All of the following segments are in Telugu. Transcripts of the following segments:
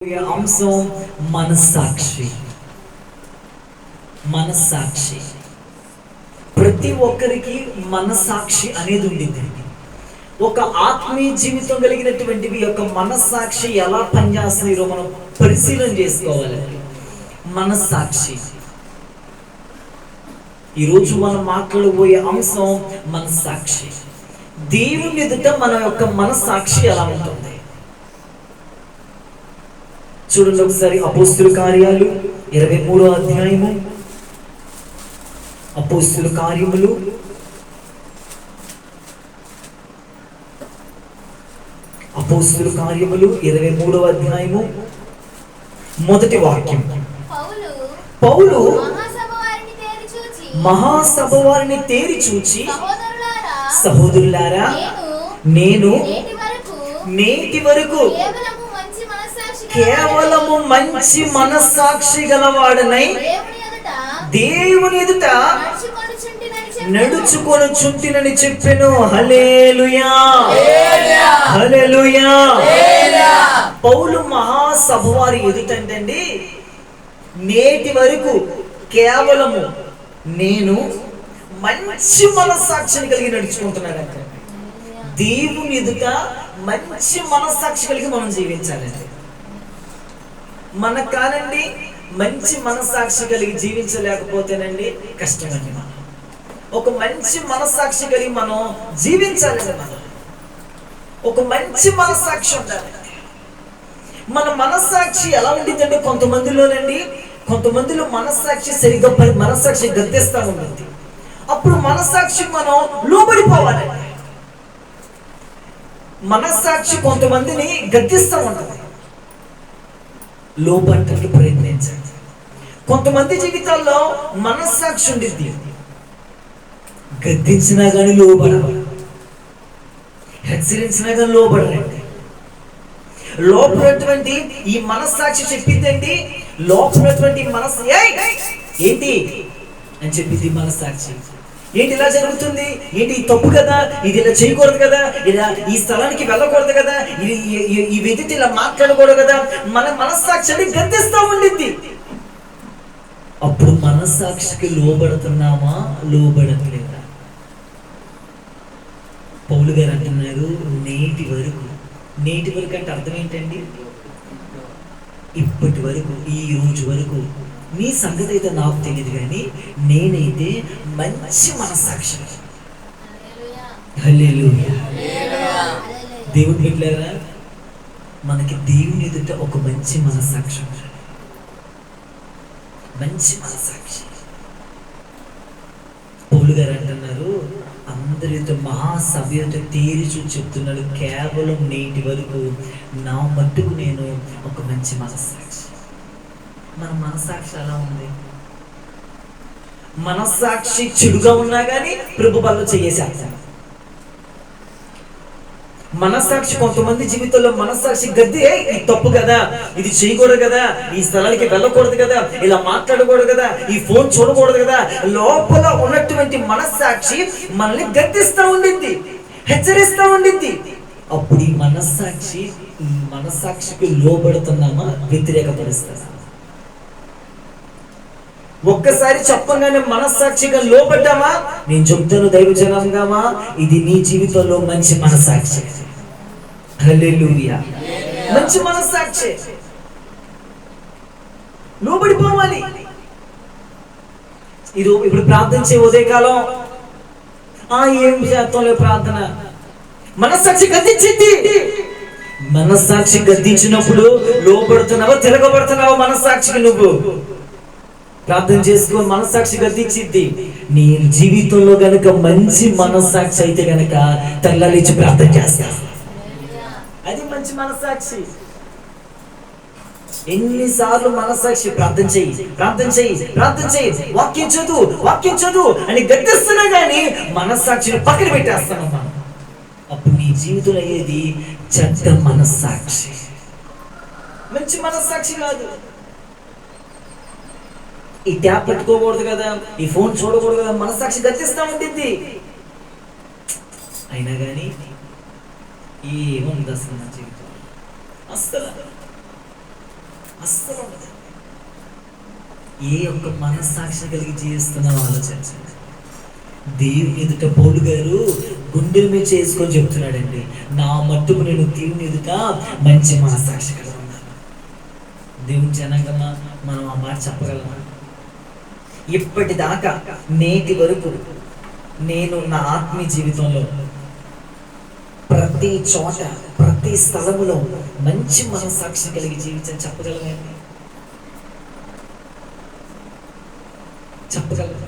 అంశం మనస్సాక్షి. మనస్సాక్షి ప్రతి ఒక్కరికి మనస్సాక్షి అనేది ఉండింది. ఒక ఆత్మీయ జీవితం కలిగినటువంటి యొక్క మనస్సాక్షి ఎలా పనిచేస్తుందో మనం పరిశీలన చేసుకోవాలి. మనస్సాక్షి ఈరోజు మనం మాట్లాడబోయే అంశం మనస్సాక్షి. దేవుని ఎదుట మన యొక్క మనస్సాక్షి ఎలా ఉంటుంది చూడండి ఒకసారి. అపోస్తుల కార్యాలు 23వ అధ్యాయము. అపోస్తుల కార్యములు 23వ అధ్యాయము మొదటి వాక్యం. పౌలు మహాసభ వారిని తేరి చూచి, సహోదరులారా, నేను నేటి వరకు కేవలము మంచి మనస్సాక్షి గలవాడనై దేవుని ఎదుట నడుచుకొనుచుంటినని చెప్పెను. హల్లెలూయా, హల్లెలూయా. పౌలు మహాసభ వారి ఎదుటండి నేటి వరకు కేవలము నేను మంచి మనస్సాక్షిని కలిగి నడుచుకుంటున్నాడంట. దేవుని ఎదుట మంచి మనస్సాక్షి కలిగి మనం జీవించాలండి. మనకు కానండి మంచి మనస్సాక్షి కలిగి జీవించలేకపోతేనండి కష్టమండి. మనం ఒక మంచి మనస్సాక్షి కలిగి మనం జీవించాలండి. మనం ఒక మంచి మనస్సాక్షి ఉండాలండి. మన మనస్సాక్షి ఎలా ఉంటుందంటే కొంతమందిలో మనస్సాక్షి సరిగ్గా మనస్సాక్షి గద్దిస్తూ ఉంటుంది. అప్పుడు మనస్సాక్షి మనం లోబడిపోవాలండి. మనస్సాక్షి కొంతమందిని గద్దిస్తూ ఉంటుంది, లోబడటానికి ప్రయత్నించండి. కొంతమంది జీవితాల్లో మనస్సాక్షి ఉండిద్ది, గద్దించినా కానీ లోబడరు, హెచ్చరించినా కానీ లోబడరండి. లోపలటువంటి ఈ మనస్సాక్షి చెప్పిందండి, లోపలటువంటి మనస్సు ఏంటి అని చెప్పింది మనస్సాక్షి. ఏంటి ఇలా జరుగుతుంది, ఏంటి తప్పు కదా, ఇది ఇలా చేయకూడదు కదా, ఇలా ఈ స్థలానికి వెళ్ళకూడదు కదా, ఈ వ్యక్తి ఇలా మాట్లాడకూడదు కదా, మన మనస్సాక్షిని గద్దిస్తూ ఉండింది. అప్పుడు మనస్సాక్షికి లోబడుతున్నామా లోబడట్లేదా? పౌలు గారు అంటున్నారు నేటి వరకు. నేటి వరకు అంటే అర్థం ఏంటండి? ఇప్పటి వరకు, ఈ రోజు వరకు. నీ సంగతి అయితే నాకు తెలియదు, కానీ నేనైతే మంచి మనస్సాక్షి. హల్లెలూయా. దేవుని బిడ్డలారా, మనకి దేవుని ఎదుట ఒక మంచి మనస్సాక్షి, మంచి మనస్సాక్షి. పౌలు గారు అంటున్నారు అందరితో మహాసభ్యత తేరిచూ చెప్తున్నాడు, కేవలం నేటి వరకు నా మట్టుకు నేను ఒక మంచి మనస్సాక్షి. మన మనస్సాక్షి ఎలా ఉంది? మనస్సాక్షి చెడుగా ఉన్నా కానీ ప్రభు బల్ల చేసేస్తాను. మనస్సాక్షి కొంతమంది జీవితంలో మనస్సాక్షి గద్ది, ఇది తప్పు కదా, ఇది చేయకూడదు కదా, ఈ స్థలానికి వెళ్ళకూడదు కదా, ఇలా మాట్లాడకూడదు కదా, ఈ ఫోన్ చూడకూడదు కదా. లోపల ఉన్నటువంటి మనస్సాక్షి మనల్ని గద్దిస్తూ ఉండింది, హెచ్చరిస్తూ ఉండింది. అప్పుడు ఈ మనస్సాక్షికి లోబడుతున్నామా వ్యతిరేకపరుస్తున్నామా? ఒక్కసారి చెప్పగానే మనస్సాక్షిగా లోబడ్డామా? నేను చెప్తాను దైవజనంగామా, ఇది నీ జీవితంలో మంచి మనస్సాక్షి. హల్లెలూయా. మంచి మనస్సాక్షి. లోబడిపోవాలి. ఇప్పుడు ప్రార్థన చే ఉదయకాలం ఏం చేస్తాంలే ప్రార్థన. మనస్సాక్షి గద్దించింది. మనస్సాక్షి గద్దించినప్పుడు లోబడుతున్నావా తిరగబడుతున్నావా? మనస్సాక్షికి నువ్వు ప్రార్థన చేసుకో. మనస్సాక్షి గద్దించింది. నీ జీవితంలో గనక మంచి మనస్సాక్షి అయితే గనక తెల్లలిచ్చి ప్రార్థన చేస్తా. అది మంచి మనస్సాక్షి. ఎన్నిసార్లు మనస్సాక్షి ప్రార్థన చెయ్యి, ప్రార్థన చెయ్యి, ప్రార్థన చెయ్యి, వాక్యం చదువు అని గద్దిస్తున్నా కానీ మనస్సాక్షిని పక్కన పెట్టేస్తానమ్మా. అప్పుడు నీ జీవితంలో అయ్యేది చెడ్డ మనస్సాక్షి, మంచి మనస్సాక్షి కాదు. ఈ ట్యాబ్ పెట్టుకోకూడదు కదా, ఈ ఫోన్ చూడకూడదు కదా, మనస్సాక్షి గద్దిస్తూ ఉంటుంది. అయినా కానీ ఏముంది అసలు నా జీవితం? అస్సలు అస్సలు ఉండదు. ఏ ఒక్క మనస్సాక్షి కలిగి జీవిస్తున్నావు ఆలోచించండి. దేవుని ఎదుట పౌలు గారు గుండెల మీద చేసుకొని చెప్తున్నాడండి, నా మట్టుకు నేను దేవుని ఎదుట మంచి మనస్సాక్షి కలిగి ఉన్నాను. దేవుని జనంగా మనం ఆ మాట చెప్పగలమా? ఇప్పటిదాకా నేటి వరకు నేను నా ఆత్మీయ జీవితంలో ప్రతి చోట ప్రతి స్థలములో మంచి మనస్సాక్షి కలిగి జీవించని చెప్పగలమండి? చెప్పగలరు?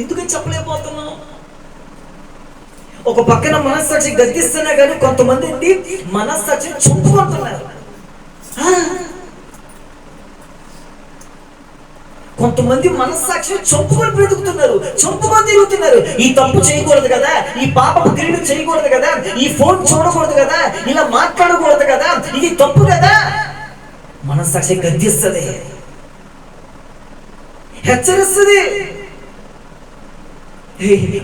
ఎందుకని చెప్పలేకపోతున్నాం? ఒక పక్కన మనస్సాక్షి గద్దిస్తున్నా కానీ కొంతమంది మనస్సాక్షిని చంపుకుంటున్నారు. కొంతమంది మనస్సాక్షిని చంపుకొని బ్రతుకుతున్నారు, చంపుకొని తిరుగుతున్నారు. ఈ తప్పు చేయకూడదు కదా, ఈ పాపపు క్రియలు చేయకూడదు కదా, ఈ ఫోన్ చూడకూడదు కదా, ఇలా మాట్లాడకూడదు కదా, ఇది తప్పు కదా. మనస్సాక్షి గద్దిస్తుంది, హెచ్చరిస్తుంది.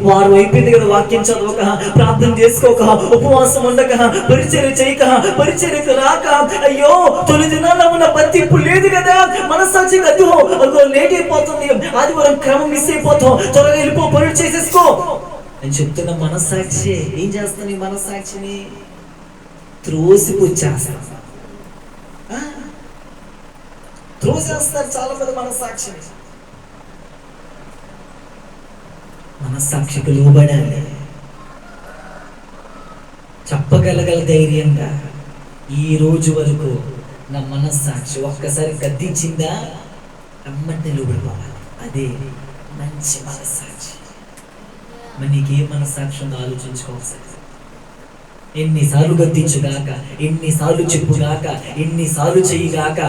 వారు అయిపోయింది కదా, వాక్యం చదవక, ప్రార్థన చేసుకోక, ఉపవాసం ఉండక, పరిచర్య చేయక, పరిచర్యకు రాక, అయ్యో తొలి దినాల్లో ఉన్న పత్తి ఇప్పుడు లేదు కదా, మనస్సాక్షి అదో లేట్ అయిపోతుంది, ఆదివారం క్రమం మిస్ అయిపోతాం, త్వరగా వెళ్ళిపో, పనులు చేసేసుకో అని చెప్తున్న మనస్సాక్షి ఏం చేస్తాను? ఈ మనస్సాక్షిని త్రోసిపుచ్చేస్తాను, త్రోసేస్తారు చాలా మంది మనస్సాక్షిని. మనస్సాక్షికి లోబడాలి, చెప్పగలగల ధైర్యంగా. ఈ రోజు వరకు నా మనస్సాక్షి ఒక్కసారి గద్దించిందా అమ్మంటే లోబడిపోవాలి. అదే మంచి మనస్సాక్షి. మరి నీకే మనస్సాక్షి ఉందో ఆలోచించుకోవాలి. ఎన్నిసార్లు గద్దించుగాక, ఎన్నిసార్లు చెప్పుగాక, ఎన్నిసార్లు చెయ్యిగాక,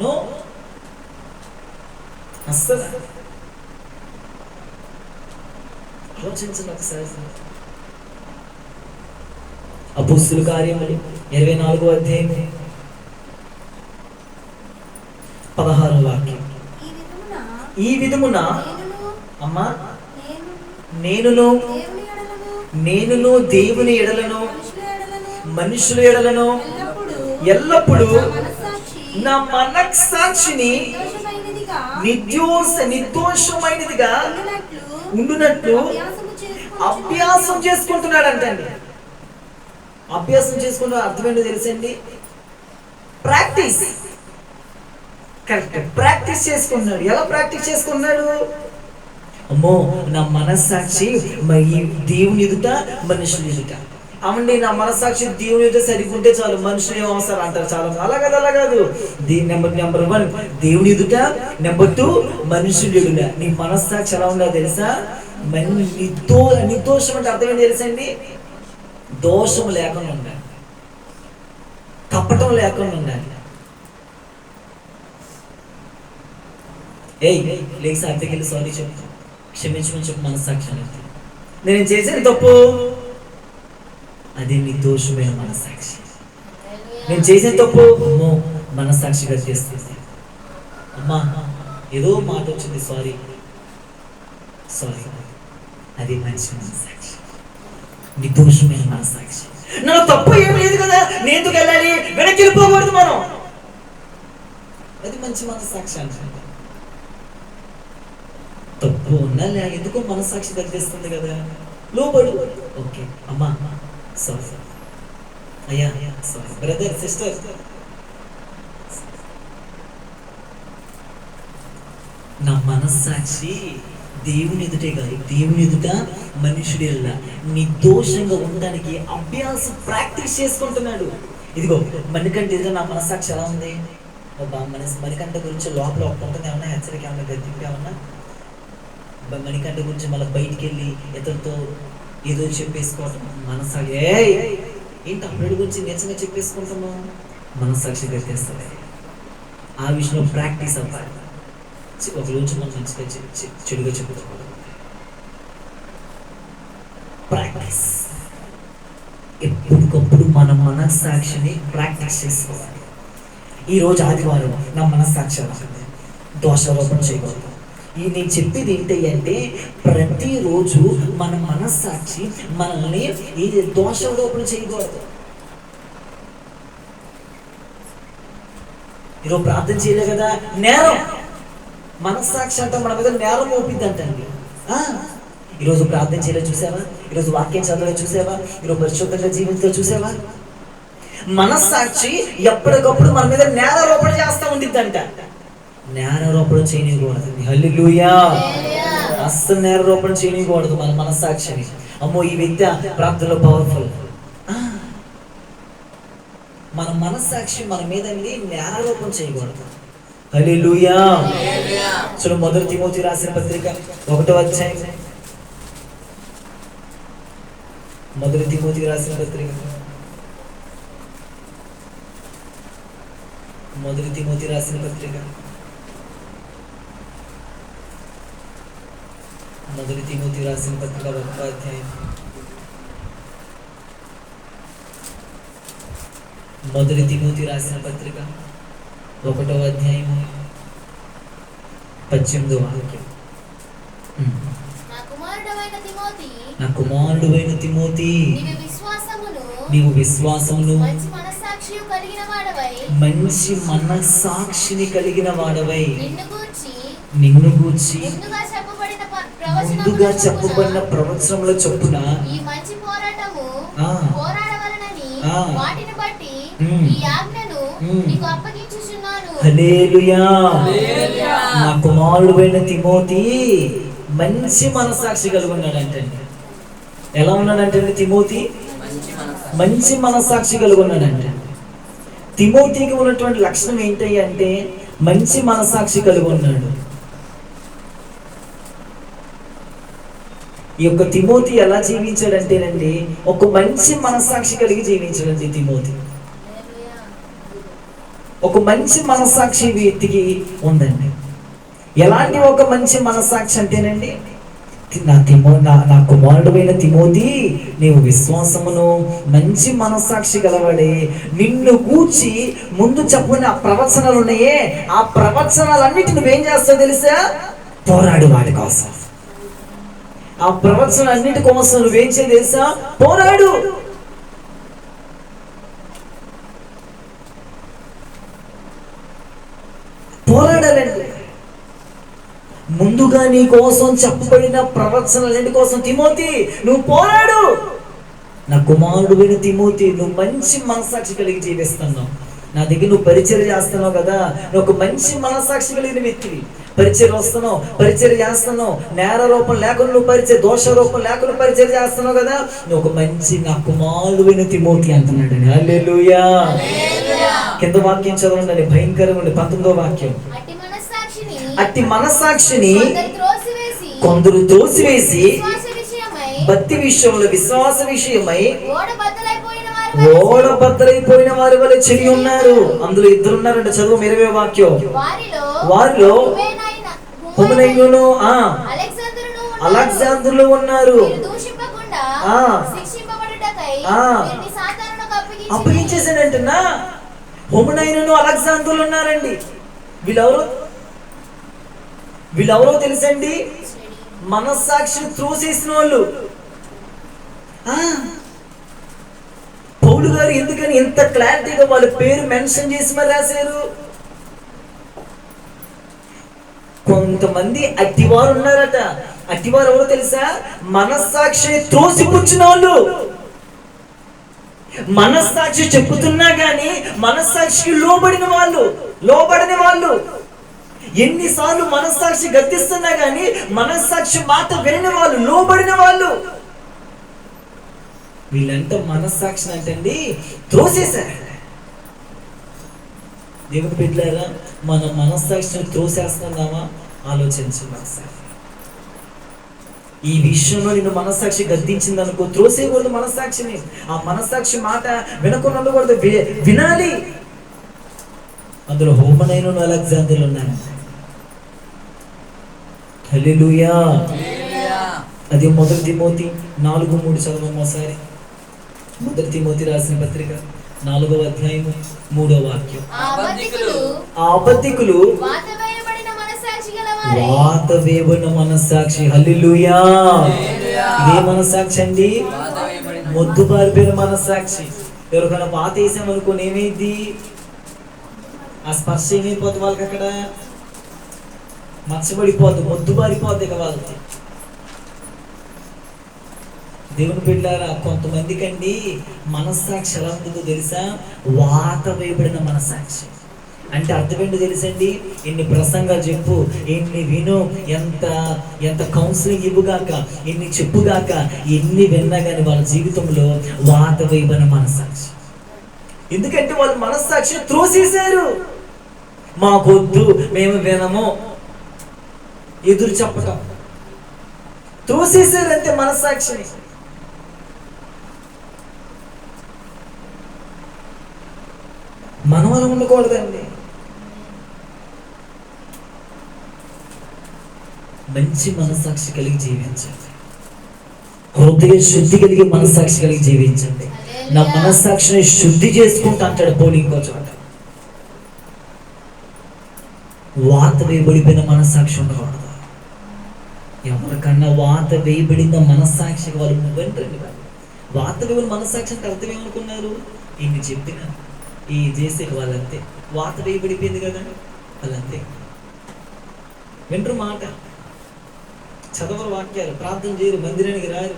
నో అస్సలు ఆలోచించండి ఒకసారి. అపోస్తలుల కార్యములు 24వ అధ్యాయం 16వ వాక్యం. ఈ విధమున అమ్మా నేనును దేవుని ఎడలను మనుషుల ఎడలను ఎల్లప్పుడూ నా మనస్సాక్షిని నిర్దోషమైనదిగా ఉండునట్లు అభ్యాసం చేసుకుంటున్నాడు అంటండి. అభ్యాసం చేసుకుంటే అర్థం ఏంటో తెలుసండి? ప్రాక్టీస్. కరెక్ట్, ప్రాక్టీస్ చేసుకుంటున్నాడు. ఎలా ప్రాక్టీస్ చేసుకుంటున్నాడు? అమ్మో నా మనస్సాక్షి దేవుని ఎదుట మనుషుల ఎదుట. అవండి నా మనస్సాక్షి దేవుని ఎదుట సరిగ్గుంటే చాలు, మనుషులు ఏం అవసరం అంటారు చాలా. అలా కాదు, అలా కాదు. నెంబర్ 1 దేవుని ఎదుట, నెంబర్ 2 మనుషుల ఎదుట. నీ మనస్సాక్షి ఎలా ఉండాలో తెలుసా? నిర్దోషం అంటే అర్థం ఏంటి తెలుసండి? దోషం లేకుండా ఉండాలి, కపటం లేకుండా ఉండాలి. లేక అద్దెకెళ్ళి సారీ చెప్పు, క్షమించమని చెప్పు మనస్సాక్షి అనేది. నేను చేసిన తప్పు, అదే నిర్దోషమైన మనస్సాక్షి. నేను చేసిన తప్పు, అమ్మో మనస్సాక్షి గద్దిస్తుంది. అమ్మా ఏదో మాట వచ్చింది, సారీ, అది మంచి మనస్సాక్షి, నిర్దోషమైన మనస్సాక్షి. నాకు తప్పు ఏం లేదు కదా, నేను ఎందుకు వెళ్ళాలి, వెనక్కి వెళ్ళిపోకూడదు మనం, అది మంచి మనస్సాక్షి అంటారు. తప్పు ఉన్నా ఎందుకో మనస్సాక్షి గద్దిస్తుంది కదా, లోబడు. ఓకే అమ్మా సారీ, అయ్యా సారీ, బ్రదర్ సిస్టర్ నా మనస్సాక్షి దేవుని ఎదుటే కాదు, దేవుని ఎదుట మనుషుడి నిర్దోషంగా ఉండడానికి అభ్యాసం ప్రాక్టీస్ చేసుకుంటున్నాడు. ఇదిగో మణికంఠ ఎదుట నా మనస్సాక్షి ఎలా ఉంది? మణికంఠ గురించి లోపల ఒప్పుకుంటుంది ఏమన్నా, హెచ్చరిక ఏమన్నా, గద్దింపు ఏమన్నా? మణికంఠ గురించి మళ్ళీ బయటికి వెళ్ళి ఇతరులతో ఏదో చెప్పేసుకోవటం మనస్సాక్షి. ఏంటి అప్పుడు గురించి నిజంగా చెప్పేసుకుంటున్నాం? మనస్సాక్షి గద్దేస్తుంది. ఆ విషయంలో ప్రాక్టీస్ అవ్వాలి. ఒక రోజు మనం మంచిగా చెడుగా చెప్పుకోవాలి. ప్రాక్టీస్, ఎప్పటికప్పుడు మన మనస్సాక్షిని ప్రాక్టీస్ చేసుకోవాలి. ఈరోజు ఆదివారం నా మనస్సాక్షి దోషారోపణ చేయకూడదు. నేను చెప్పేది ఏంటి అంటే, ప్రతిరోజు మన మనస్సాక్షి మనల్ని ఇది దోషారోపణ చేయకూడదు. ఈరోజు ప్రార్థన చేయలే కదా, నేరం. మనస్సాక్షి అంట మన మీద నేరం మోపిద్ది అంటండి. ఈరోజు ప్రార్థన చేయలేదు చూసావా, ఈరోజు వాక్యం చదవలేదు చూసావా, ఈరోజు పరిశుద్ధంగా జీవితంలో చూసావా. మనస్సాక్షి ఎప్పటికప్పుడు మన మీద నేరారోపణ చేస్తూ ఉండిద్దంట. నేరారోపణ చేయకూడదు. హల్లెలూయా. అస్సలు నేరారోపణ చేయకూడదు మన మనస్సాక్షిని. అమ్మో ఈ వ్యక్తి ప్రార్థనలో పవర్ఫుల్. మన మనస్సాక్షి మన మీద నేరారోపణ చేయకూడదు. హల్లెలూయా. చూడు, మొదటి తిమోతి రాసిన పత్రిక 1వ అధ్యాయం. మొదటి తిమోతి రాసిన పత్రిక, మొదటి తిమోతి రాసిన పత్రిక, మొదటి తిమోతి రాసిన పత్రిక 1వ అధ్యాయం. మొదటి తిమోతి రాసిన పత్రిక 1వ అధ్యాయం 18వ వాక్యం. నా కుమారుడైన తిమోతి, నీవు విశ్వాసమును మంచి మనస్సాక్షిని కలిగిన వాడవై, నిన్ను గూర్చి ముందుగా చెప్పబడిన ప్రవచనముల చొప్పున హల్లెలూయా. నా కుమారుడైన తిమోతి మంచి మనస్సాక్షి కలిగి ఉన్నాడంటే. ఎలా ఉన్నాడంటే తిమోతి మంచి మనస్సాక్షి కలిగి ఉన్నాడంటే. తిమోతికి ఉన్నటువంటి లక్షణం ఏంటి అంటే మంచి మనస్సాక్షి కలిగి ఉన్నాడు. ఈ యొక్క తిమోతి ఎలా జీవించాడంటేనండి, ఒక మంచి మనస్సాక్షి కలిగి జీవించాడండి తిమోతి. ఒక మంచి మనస్సాక్షి వ్యక్తికి ఉందండి. ఎలాంటి ఒక మంచి మనస్సాక్షి అంటేనండి, నా కుమారుడైన తిమోతి, నీవు విశ్వాసమును మంచి మనస్సాక్షి గలవాడే, నిన్ను గూర్చి ముందు చెప్పిన ప్రవచనాలు ఉన్నాయే, ఆ ప్రవచనాలన్నిటి నువ్వేం చేస్తావు తెలుసా? పోరాడు వాటి కోసం. ఆ ప్రవచనాలన్నిటి కోసం నువ్వేం చేయ తెలుసా? పోరాడు. పోరాడాలండి. ముందుగా నీ కోసం చెప్పబడిన ప్రవచనాలన్నిటి కోసం తిమోతి నువ్వు పోరాడు. నా కుమారుడైన తిమోతి, నువ్వు మంచి మనస్సాక్షి కలిగి జీవిస్తున్నావు. నా దగ్గర నువ్వు పరిచర్య చేస్తున్నావు కదా, నువ్వు ఒక మంచి మనస్సాక్షి కలిగిన వ్యక్తివి. పరిచర్య వస్తున్నావు, పరిచర్య చేస్తున్నావు, నేరారోపణ లేకుండా నువ్వు పరిచర్య, దోషారోపణ లేకుండా పరిచర్య చేస్తున్నావు కదా, నువ్వు ఒక మంచి నా కుమారుడైన తిమోతి అంటున్నాడు. హల్లెలూయా. కింద వాక్యం చదవండి, భయంకరంగా ఉంది. 19వ వాక్యం. అట్టి మనస్సాక్షిని కొందరు త్రోసివేసి భక్తి విషయంలో విశ్వాస విషయమై ఓడబద్దలైపోయిన వారి వల్ల చెడి ఉన్నారు. అందులో ఇద్దరు ఉన్నారంటే చదువు 20వ వాక్యం. వారిలో హుమెనయును అలెగ్జాంద్రులు ఉన్నారు. అప్పగించేసాడంటున్నా. హుమెనయును అలెగ్జాంద్రులు ఉన్నారండి. వీళ్ళెవరో తెలుసండి? మనస్సాక్షిని త్రోసేసిన వాళ్ళు. పౌలు గారు ఎందుకని ఇంత క్లారిటీగా వాళ్ళ పేరు మెన్షన్ చేసి మరి రాశారు? కొంతమంది అట్టివారు ఉన్నారట. అట్టివారు ఎవరో తెలుసా? మనస్సాక్షిని త్రోసిపుచ్చిన వాళ్ళు. మనస్సాక్షి చెప్పుతున్నా గాని మనస్సాక్షికి లోబడిన వాళ్ళు. ఎన్నిసార్లు మనస్సాక్షి గద్దిస్తున్నా గాని మనస్సాక్షి మాట వినని వాళ్ళు, లోబడిన వాళ్ళు. వీళ్ళంతా మనస్సాక్షిని అంటండి త్రోసేశారు. దేవుని బిడ్డలారా, మన మనస్సాక్షిని త్రోసేస్తున్నామా ఆలోచించండి ఒకసారి. ఈ విషయంలో నిన్ను మనస్సాక్షి గద్దించింది అనుకో, త్రోసేయకూడదు మనస్సాక్షిని. ఆ మనస్సాక్షి మాట వినకుండా ఉండకూడదు, వినాలి. అందులో హుమెనయును అలెగ్జాంద్రులు ఉన్నారు. హల్లెలూయా. అది మొదటి తిమోతి 4:3 చదవం ఒకసారి. మొదటి తిమోతి రాసిన పత్రిక 4వ అధ్యాయం 3వ వాక్యం. ఆ అబద్ధికులు వాతవేయబడిన మనస్సాక్షి. హల్లెలూయా. ఇదే మనస్సాక్షి అండి, మొద్దు పారిపోయిన మనస్సాక్షి. ఎవరికైనా వాత వేసామనుకోని ఏమైంది? ఆ స్పర్శ ఏమైపోద్ది వాళ్ళకి, అక్కడ మచ్చబడిపోద్ది, మొద్దుబారిపోద్ది ఇక వాళ్ళకి. దేవుని బిడ్డలారా, కొంతమందికి అండి మనస్సాక్షి ఎలా ఉంటుందో తెలుసా? వాత వేయబడిన మనస్సాక్షి. అంటే అర్థం ఏంటో తెలుసండి? ఎన్ని ప్రసంగాలు చెప్పు, ఎన్ని విను, ఎంత ఎంత కౌన్సిలింగ్ ఇవ్వుగాక, ఎన్ని చెప్పుగాక, ఎన్ని విన్నా కానీ వాళ్ళ జీవితంలో వాత వేయబడిన మనస్సాక్షి. ఎందుకంటే వాళ్ళు మనస్సాక్షి త్రోసేశారు. మాకొద్దు, మేము వినము, ఎదురు చెప్పటం, త్రోసేశారు అంతే మనస్సాక్షిని. మనం అలా ఉండకూడదండి. మంచి మనస్సాక్షి కలిగి జీవించండి. హృదయ శుద్ధి కలిగి మనస్సాక్షి కలిగి జీవించండి. నా మనస్సాక్షిని శుద్ధి చేసుకుంటా అంటాడు పౌలు ఇంకో చోట. వాత వేయబడిపోయిన మనస్సాక్షి ఉండకూడదు. ఎవరికన్నా వాత వేయబడిన మనస్సాక్షి వాళ్ళు వెంటండి. వాత వేయబడిన మనస్సాక్షి అంటే అర్థం ఏమనుకున్నారు? ఇన్ని చెప్పిన ఈ చేసే వాళ్ళంతే, వాత వేయబడిపోయింది కదా వాళ్ళంతే. వింటారు మాట, చదవరు వాక్యాలు, ప్రార్థన చేయరు, మందిరానికి రారు.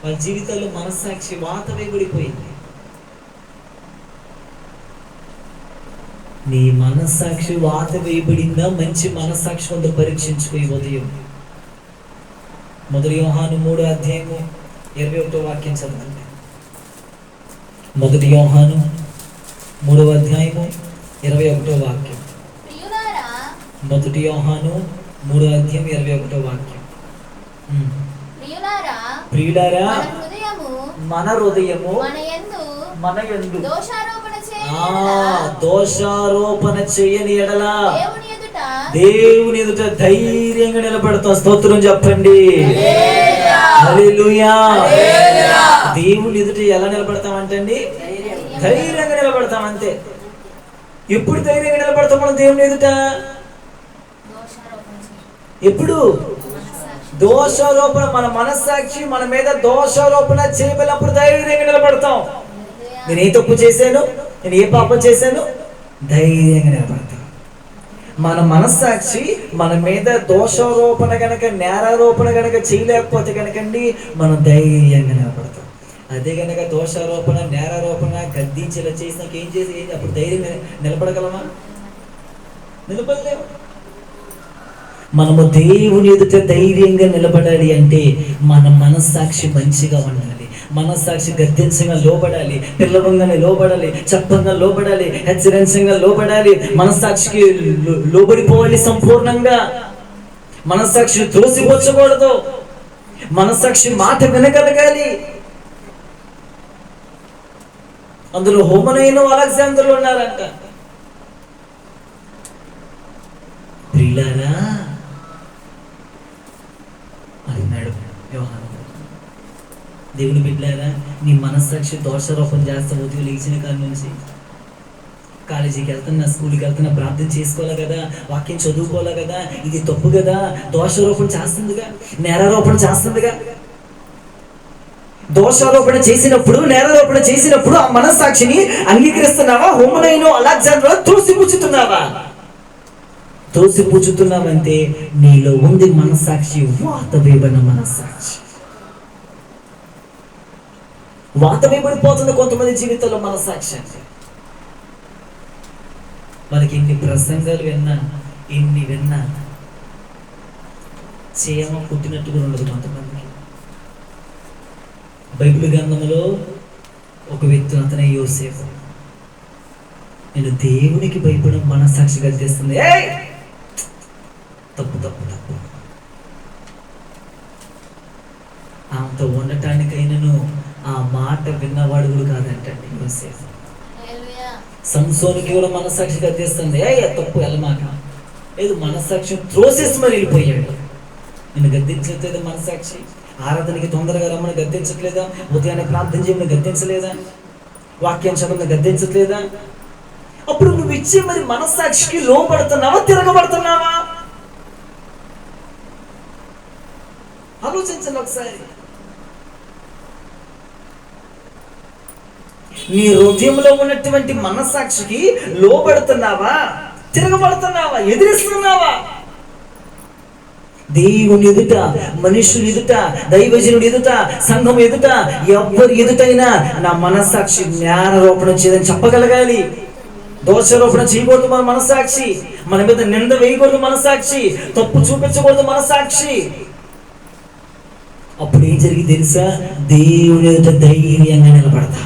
వాళ్ళ జీవితాల్లో మనస్సాక్షి వాత వేయబడిపోయింది. నీ మనస్సాక్షి వాత వేయబడిందా? మంచి మనస్సాక్షి కొంత పరీక్షించుకుని ఉదయం. 1 యోహాను 3:21 వాక్యం చదవండి. 1 యోహాను 3:21 వాక్యం. 1 యోహాను 3:21 వాక్యం. ప్రియులారా, మన హృదయము మన యందు దోషారోపణ చేయని ఎడల దేవుని ఎదుట ధైర్యంగా నిలబడతాం. స్తోత్రం చెప్పండి. హల్లెలూయా. దేవుని ఎదుట ఎలా నిలబడతామంటండి? ధైర్యంగా నిలబడతాం అంతే. ఎప్పుడు ధైర్యంగా నిలబడతాం మనం దేవుని ఎదుట? ఎప్పుడు? దోషారోపణ, మన మనస్సాక్షి మన మీద దోషారోపణ చేయబడినప్పుడు ధైర్యంగా నిలబడతాం. నేను ఏ తప్పు చేశాను, నేను ఏ పాపం చేశాను, ధైర్యంగా నిలబడతాం. మన మనస్సాక్షి మన మీద దోషారోపణ గనక, నేరారోపణ గనక చేయలేకపోతే కనుకండి మనం ధైర్యంగా నిలబడతాం. అదే కనుక దోషారోపణ, నేరారోపణ, గద్దించేలా చేసినాక ఏం చేసి అప్పుడు ధైర్యంగా నిలబడగలమా? నిలబడలేము. మనము దేవుని ఎదుట ధైర్యంగా నిలబడాలి అంటే మన మనస్సాక్షి మంచిగా ఉండాలి. మనస్సాక్షి గద్దించగా లోబడాలి, పిల్లవంగానే లోబడాలి, చెప్పంగా లోబడాలి, హెచ్చరించంగా లోబడాలి. మనస్సాక్షికి లోబడిపోవాలి సంపూర్ణంగా. మనస్సాక్షిని త్రోసిపుచ్చకూడదు. మనస్సాక్షి మాట వినగలగాలి. అందులో హోమనైన అలెగ్జాండర్లు ఉన్నారంట. ప్రియులారా అన్నాడు యోహాను, దేవుని బిడ్డలారా, నీ మనస్సాక్షి దోషారోపణ చేస్తా ఉదయం లేచిన కాడి నుంచి కాలేజీకి వెళ్తున్నా, స్కూల్కి వెళ్తున్నా, ప్రార్థన చేసుకోవాలి కదా, వాక్యం చదువుకోవాలి కదా, ఇది తప్పు కదా, దోషారోపణ చేస్తుందిగా, నేరారోపణ చేస్తుందిగా. దోషారోపణ చేసినప్పుడు, నేరారోపణ చేసినప్పుడు ఆ మనస్సాక్షిని అంగీకరిస్తున్నావా? హోమనైన అలెగ్జాండర్ త్రోసిపుచ్చుతున్నావా? త్రోసిపుచ్చుతున్నావంటే నీలో ఉంది మనస్సాక్షి, వాత వేయబడిన మనస్సాక్షి. వాత వేయబడిపోతుంది కొంతమంది జీవితంలో మనస్సాక్షి. అంటే మనకి ఎన్ని ప్రసంగాలు విన్నా, ఎన్ని విన్నా చేయమ పుట్టినట్టుగా ఉండదు కొంతమందికి. బైబిల్ గ్రంథంలో ఒక వ్యక్తి, అతనే యోసేపు. నేను దేవునికి భయపడడం మనస్సాక్షి గద్దిస్తుంది. తప్పు తప్పు తప్పు. ఆమెతో ఉండటానికైనాను ఆ మాట విన్నవాడు కూడా కాదంటండి యోసేపు. సంసోనికి కూడా మనస్సాక్షి గద్దిస్తుంది. తప్పు వెళ్ళమాక లేదు, మనస్సాక్షి త్రోసేసి మరి వెళ్ళిపోయాడు. నిన్ను గద్దించట్లేదా మనస్సాక్షి? ఆరాధనకి తొందరగా రమ్మని గద్దించట్లేదా? ఉదయాన్నే ప్రార్థన చేయమని గద్దించలేదా? వాక్యం చదవని గద్దించట్లేదా? అప్పుడు నువ్వు ఇచ్చే మరి మనస్సాక్షికి లోపడుతున్నావా, తిరగబడుతున్నావా? ఆలోచించండి ఒకసారి. నీ హృదయంలో ఉన్నటువంటి మనస్సాక్షికి లోబడుతున్నావా, తిరగబడుతున్నావా, ఎదిరిస్తున్నావా? దేవుని ఎదుట, మనుషుని ఎదుట, దైవజనుడి ఎదుట, సంఘం ఎదుట, ఎవరి ఎదుటైనా నా మనస్సాక్షి జ్ఞానారోపణ చేయదని చెప్పగలగాలి. దోషారోపణ చేయకూడదు మన మనస్సాక్షి, మన మీద నింద వేయకూడదు మనస్సాక్షి, తప్పు చూపించకూడదు మనస్సాక్షి. అప్పుడు ఏం జరిగి తెలుసా? దేవుని ఎదుట ధైర్యంగా నిలబడతా.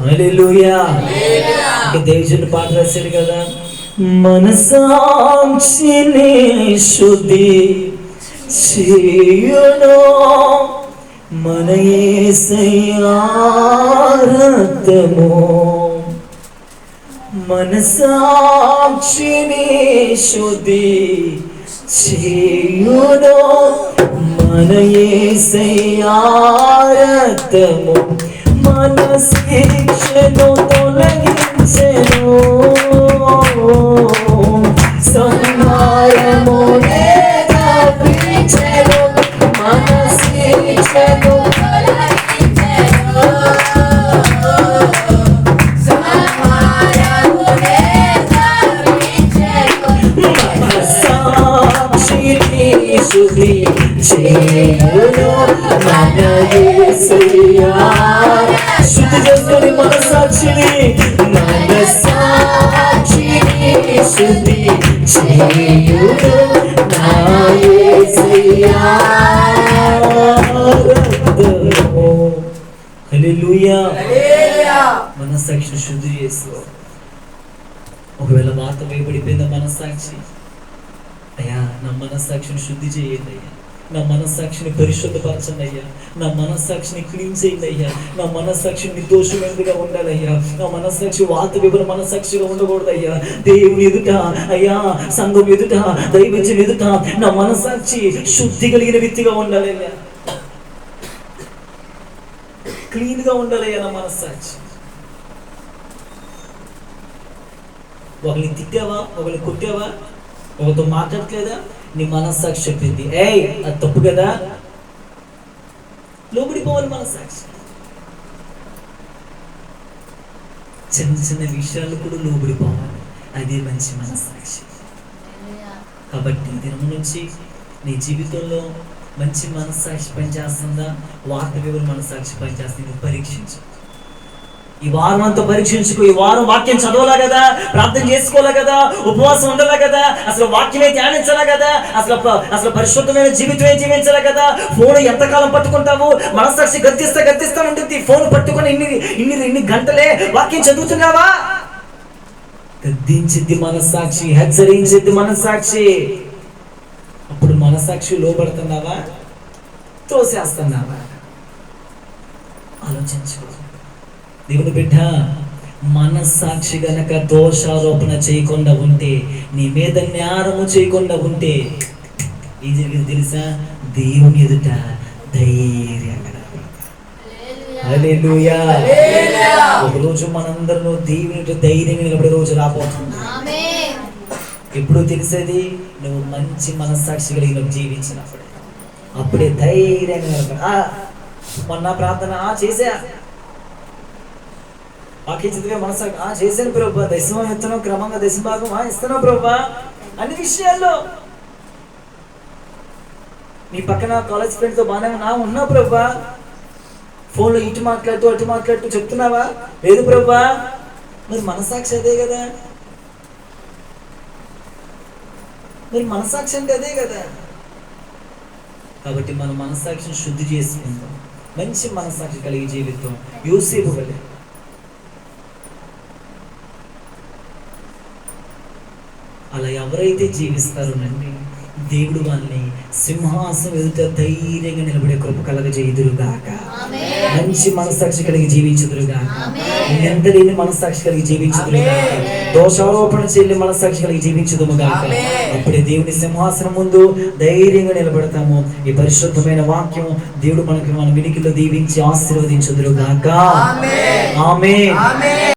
హల్లెలూయా. దేవుని పాట రాశాడు కదా, మనసాక్షిని శుద్ధి చేయును మన యేసయ్య రక్తము. మనసాక్షిని శుద్ధి చేయును మన యేసయ్య రక్తము. మన శిక్షను తొలగించెను, సంహారము తప్పించెను. మన శిక్షను తొలగించెను, సంహారము తప్పించెను. మన సాక్షిని శుద్ధి చేయును మన యేసయ్య. శుద్ధి చేసుకొని మనస్సాక్షిని, మనస్సాక్షిని శుద్ధి చేయును నా యేసయ్య రక్తము. హల్లెలూయా. మనస్సాక్షిని శుద్ధి చేసుకో. ఒకవేళ వార్త వేయబడిపోయిందా మనస్సాక్షి? అయ్యా నా మనస్సాక్షిని శుద్ధి చేయండి అయ్యా, నా మనస్సాక్షిని పరిశుద్ధపరచండి అయ్యా, నా మనస్సాక్షిని క్లీన్ చేయండి అయ్యా, నా మనస్సాక్షి నిర్దోషమైనదిగా ఉండాలయ్యా, నా మనస్సాక్షి వాత వివర మనస్సాక్షిగా ఉండకూడదు అయ్యా. దేవుని ఎదుట, అయ్యా సంఘం ఎదుట, దైవజనుని ఎదుట నా మనస్సాక్షి శుద్ధి కలిగిన వ్యక్తిగా ఉండాలయ్యా, క్లీన్ గా ఉండాలయ్యా నా మనస్సాక్షి. ఒకరిని తిట్టావా, ఒకరిని కొట్టావా, ఒకరితో మాట్లాడట్లేదా, నీ మనస్సాక్షి చెప్పింది ఏయ్ అది తప్పు కదా, లోబడిపోవాలి మనస్సాక్షి. చిన్న చిన్న విషయాలు కూడా లోబడిపోవాలి, అదే మంచి మనస్సాక్షి. కాబట్టి దినం నుంచి నీ జీవితంలో మంచి మనస్సాక్షి పనిచేస్తుందా, వార్త వివర మనస్సాక్షి పనిచేస్తుంది, నువ్వు పరీక్షించు. ఈ వారం అంతా పరీక్షించుకో. ఈ వారం వాక్యం చదవాలా కదా, ప్రార్థన చేసుకోవాలా కదా, ఉపవాసం ఉండాలా కదా, అసలు వాక్యమే ధ్యానించాలా కదా, అసలు పరిశుద్ధమైన జీవితమే జీవించాలా కదా. ఫోన్ ఎంతకాలం పట్టుకుంటావు? మనస్సాక్షి గద్దిస్తా ఉంటుంది. ఫోన్ పట్టుకొని ఇన్ని గంటలే వాక్యం చదువుతున్నావా? గద్దించిద్ది మనస్సాక్షి, హెచ్చరించిద్ది మనస్సాక్షి. అప్పుడు మనస్సాక్షి లోబడుతున్నావా, తోసేస్తున్నావా? ఆలోచించుకో. దేవుని బిడ్డ, మనస్సాక్షి గనక దోషారోపణ చేయకుండా ఉంటే, నీ మీద జ్ఞానము చేయకుండా ఉంటే ఏం జరిగింది తెలుసా? దేవుని ఎదుట ధైర్యంగా. హల్లెలూయా. ఒకరోజు మనందరూ దేవుని ఎదుట ధైర్యంగా నిలబడే రోజు రాబోతుంది. ఎప్పుడు తెలిసేది? నువ్వు మంచి మనస్సాక్షి కలిగిన జీవించినప్పుడు. అప్పుడే ధైర్యంగా నిలబడ. మొన్న ప్రార్థన చేసా, వాక్యచిత్తుగా మనస్సాక్షి చేశాను ప్రభా, దశమం ఇస్తున్నావు, క్రమంగా దశభాగం ఇస్తున్నావు ప్రభా. అన్ని విషయాల్లో నీ పక్కన కాలేజ్ ఫ్రెండ్తో బాగానే ఉన్నా ప్రభా. ఫోన్లో ఇటు మాట్లాడుతూ అటు మాట్లాడుతూ చెప్తున్నావా? లేదు ప్రభా. మరి మనస్సాక్షి అదే కదా, మరి మనస్సాక్షి అంటే అదే కదా. కాబట్టి మన మనస్సాక్షిని శుద్ధి చేసుకుంటాం, మంచి మనస్సాక్షి కలిగి జీవితం. యోసేపు వలె అలా ఎవరైతే జీవిస్తారోనండి, దేవుడు వాళ్ళని సింహాసనం ఎదుట ధైర్యంగా నిలబడే కృప కలగజేయుదురుగాక. మంచి మనస్సాక్షి కలిగి జీవించుదురుగాక. ఎంతలేని మనస్సాక్షి కలిగి జీవించుదురుగాక. దోషారోపణ చేయని మనస్సాక్షి కలిగి జీవించుదుముగాక. అప్పుడే దేవుని సింహాసనం ముందు ధైర్యంగా నిలబడతాము. ఈ పరిశుద్ధమైన వాక్యం దేవుడు మన వినికిలో దీవించి ఆశీర్వదించుదురుగాక. ఆమేన్.